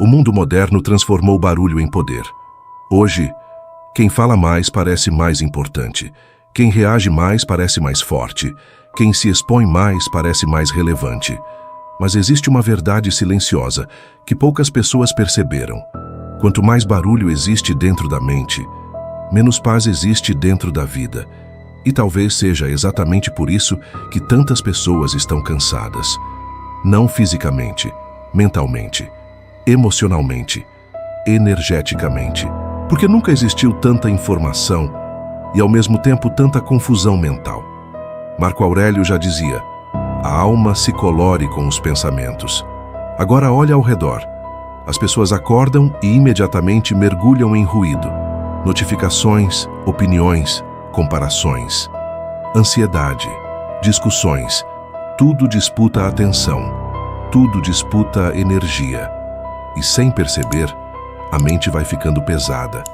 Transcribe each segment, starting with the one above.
O mundo moderno transformou o barulho em poder. Hoje, quem fala mais parece mais importante. Quem reage mais parece mais forte. Quem se expõe mais parece mais relevante. Mas existe uma verdade silenciosa que poucas pessoas perceberam. Quanto mais barulho existe dentro da mente, menos paz existe dentro da vida. E talvez seja exatamente por isso que tantas pessoas estão cansadas. Não fisicamente, mentalmente, emocionalmente, energeticamente. Porque nunca existiu tanta informação e, ao mesmo tempo, tanta confusão mental. Marco Aurélio já dizia: a alma se colore com os pensamentos. Agora olha ao redor. As pessoas acordam e imediatamente mergulham em ruído. Notificações, opiniões, comparações, ansiedade, discussões. Tudo disputa a atenção. Tudo disputa a energia. E sem perceber, a mente vai ficando pesada.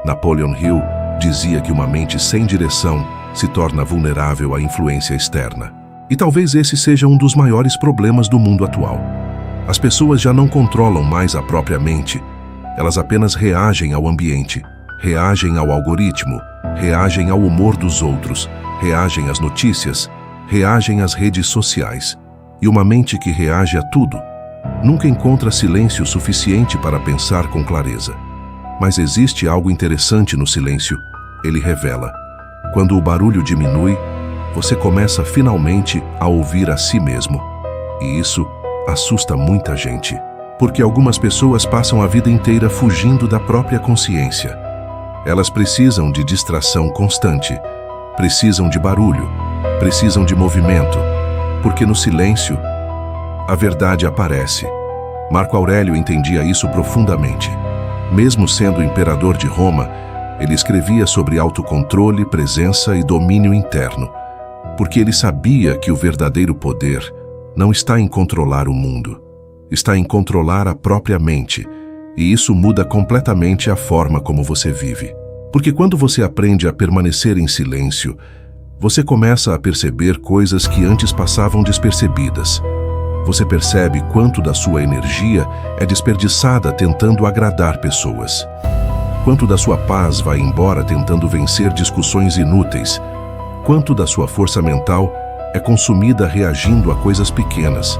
Napoleon Hill dizia que uma mente sem direção se torna vulnerável à influência externa. E talvez esse seja um dos maiores problemas do mundo atual. As pessoas já não controlam mais a própria mente. Elas apenas reagem ao ambiente, reagem ao algoritmo, reagem ao humor dos outros, reagem às notícias, reagem às redes sociais. E uma mente que reage a tudo nunca encontra silêncio suficiente para pensar com clareza. Mas existe algo interessante no silêncio. Ele revela. Quando o barulho diminui, você começa finalmente a ouvir a si mesmo. E isso assusta muita gente, porque algumas pessoas passam a vida inteira fugindo da própria consciência. Elas precisam de distração constante, precisam de barulho, precisam de movimento, porque no silêncio, a verdade aparece. Marco Aurélio entendia isso profundamente. Mesmo sendo imperador de Roma, ele escrevia sobre autocontrole, presença e domínio interno, porque ele sabia que o verdadeiro poder não está em controlar o mundo, está em controlar a própria mente, e isso muda completamente a forma como você vive. Porque quando você aprende a permanecer em silêncio, você começa a perceber coisas que antes passavam despercebidas. Você percebe quanto da sua energia é desperdiçada tentando agradar pessoas. Quanto da sua paz vai embora tentando vencer discussões inúteis. Quanto da sua força mental é consumida reagindo a coisas pequenas.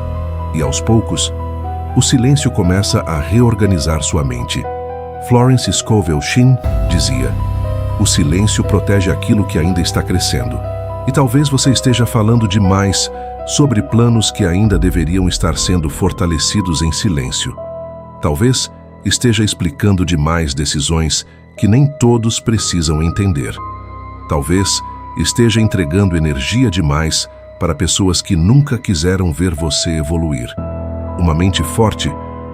E aos poucos, o silêncio começa a reorganizar sua mente. Florence Scovel Shinn dizia: o silêncio protege aquilo que ainda está crescendo. E talvez você esteja falando demais sobre planos que ainda deveriam estar sendo fortalecidos em silêncio. Talvez esteja explicando demais decisões que nem todos precisam entender. Talvez esteja entregando energia demais para pessoas que nunca quiseram ver você evoluir. Uma mente forte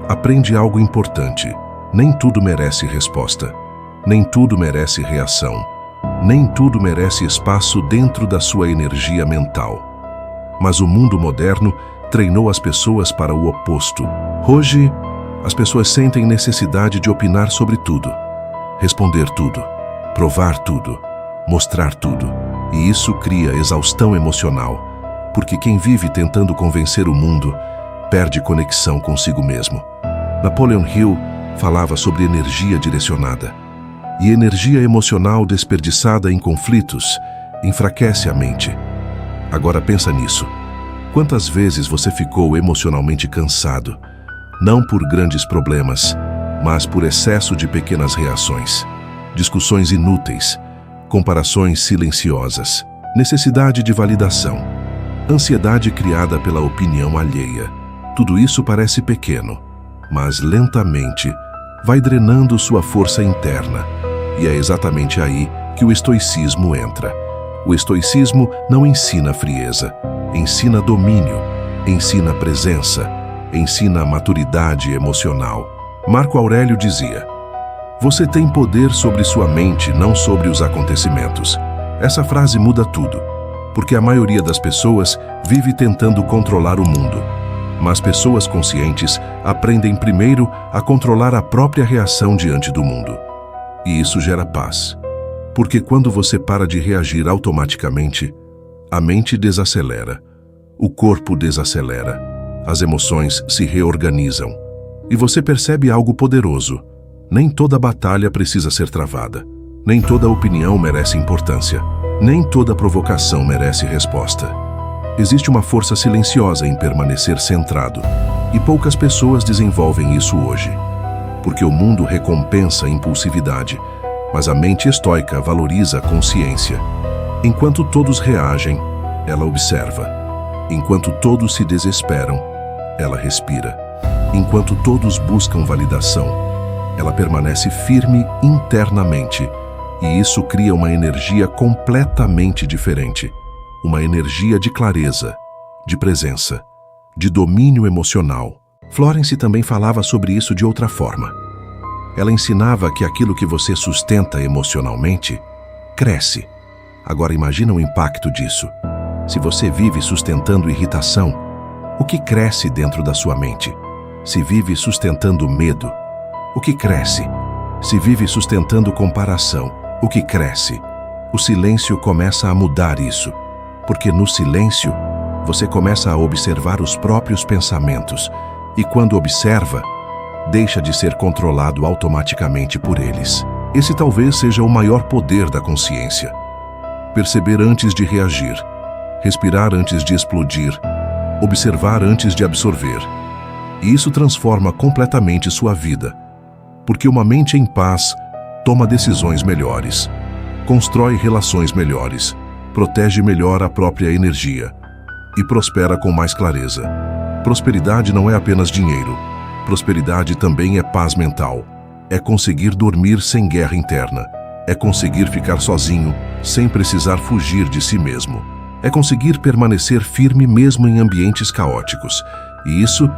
aprende algo importante. Nem tudo merece resposta. Nem tudo merece reação. Nem tudo merece espaço dentro da sua energia mental. Mas o mundo moderno treinou as pessoas para o oposto. Hoje, as pessoas sentem necessidade de opinar sobre tudo, responder tudo, provar tudo, mostrar tudo. E isso cria exaustão emocional, porque quem vive tentando convencer o mundo perde conexão consigo mesmo. Napoleon Hill falava sobre energia direcionada. E energia emocional desperdiçada em conflitos enfraquece a mente. Agora pensa nisso. Quantas vezes você ficou emocionalmente cansado? Não por grandes problemas, mas por excesso de pequenas reações, discussões inúteis, comparações silenciosas, necessidade de validação, ansiedade criada pela opinião alheia. Tudo isso parece pequeno, mas lentamente vai drenando sua força interna. E é exatamente aí que o estoicismo entra. O estoicismo não ensina frieza, ensina domínio, ensina presença, ensina maturidade emocional. Marco Aurélio dizia: você tem poder sobre sua mente, não sobre os acontecimentos. Essa frase muda tudo, porque a maioria das pessoas vive tentando controlar o mundo. Mas pessoas conscientes aprendem primeiro a controlar a própria reação diante do mundo. E isso gera paz. Porque quando você para de reagir automaticamente, a mente desacelera, o corpo desacelera, as emoções se reorganizam. E você percebe algo poderoso. Nem toda batalha precisa ser travada. Nem toda opinião merece importância. Nem toda provocação merece resposta. Existe uma força silenciosa em permanecer centrado. E poucas pessoas desenvolvem isso hoje. Porque o mundo recompensa a impulsividade, mas a mente estoica valoriza a consciência. Enquanto todos reagem, ela observa. Enquanto todos se desesperam, ela respira. Enquanto todos buscam validação, ela permanece firme internamente. E isso cria uma energia completamente diferente. Uma energia de clareza, de presença, de domínio emocional. Florence também falava sobre isso de outra forma. Ela ensinava que aquilo que você sustenta emocionalmente cresce. Agora imagina o impacto disso. Se você vive sustentando irritação, o que cresce dentro da sua mente? Se vive sustentando medo, o que cresce? Se vive sustentando comparação, o que cresce? O silêncio começa a mudar isso, porque no silêncio você começa a observar os próprios pensamentos e quando observa, deixa de ser controlado automaticamente por eles. Esse talvez seja o maior poder da consciência. Perceber antes de reagir, respirar antes de explodir, observar antes de absorver. E isso transforma completamente sua vida, porque uma mente em paz toma decisões melhores, constrói relações melhores, protege melhor a própria energia e prospera com mais clareza. Prosperidade não é apenas dinheiro. Prosperidade também é paz mental. É conseguir dormir sem guerra interna. É conseguir ficar sozinho, sem precisar fugir de si mesmo. É conseguir permanecer firme mesmo em ambientes caóticos. E isso,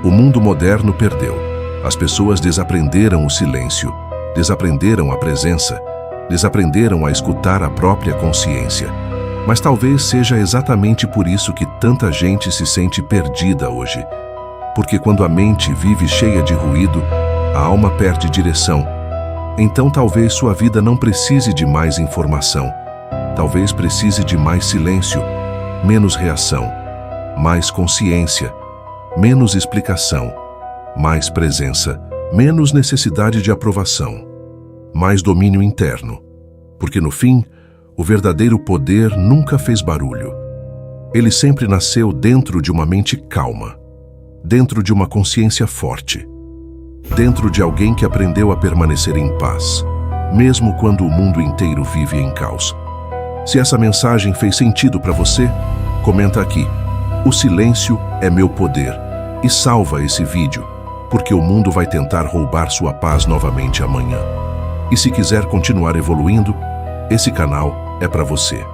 o mundo moderno perdeu. As pessoas desaprenderam o silêncio, desaprenderam a presença, desaprenderam a escutar a própria consciência. Mas talvez seja exatamente por isso que tanta gente se sente perdida hoje. Porque quando a mente vive cheia de ruído, a alma perde direção. Então talvez sua vida não precise de mais informação. Talvez precise de mais silêncio, menos reação, mais consciência, menos explicação, mais presença, menos necessidade de aprovação, mais domínio interno. Porque no fim, o verdadeiro poder nunca fez barulho. Ele sempre nasceu dentro de uma mente calma, dentro de uma consciência forte, dentro de alguém que aprendeu a permanecer em paz, mesmo quando o mundo inteiro vive em caos. Se essa mensagem fez sentido para você, comenta aqui. O silêncio é meu poder. E salva esse vídeo, porque o mundo vai tentar roubar sua paz novamente amanhã. E se quiser continuar evoluindo, esse canal é para você.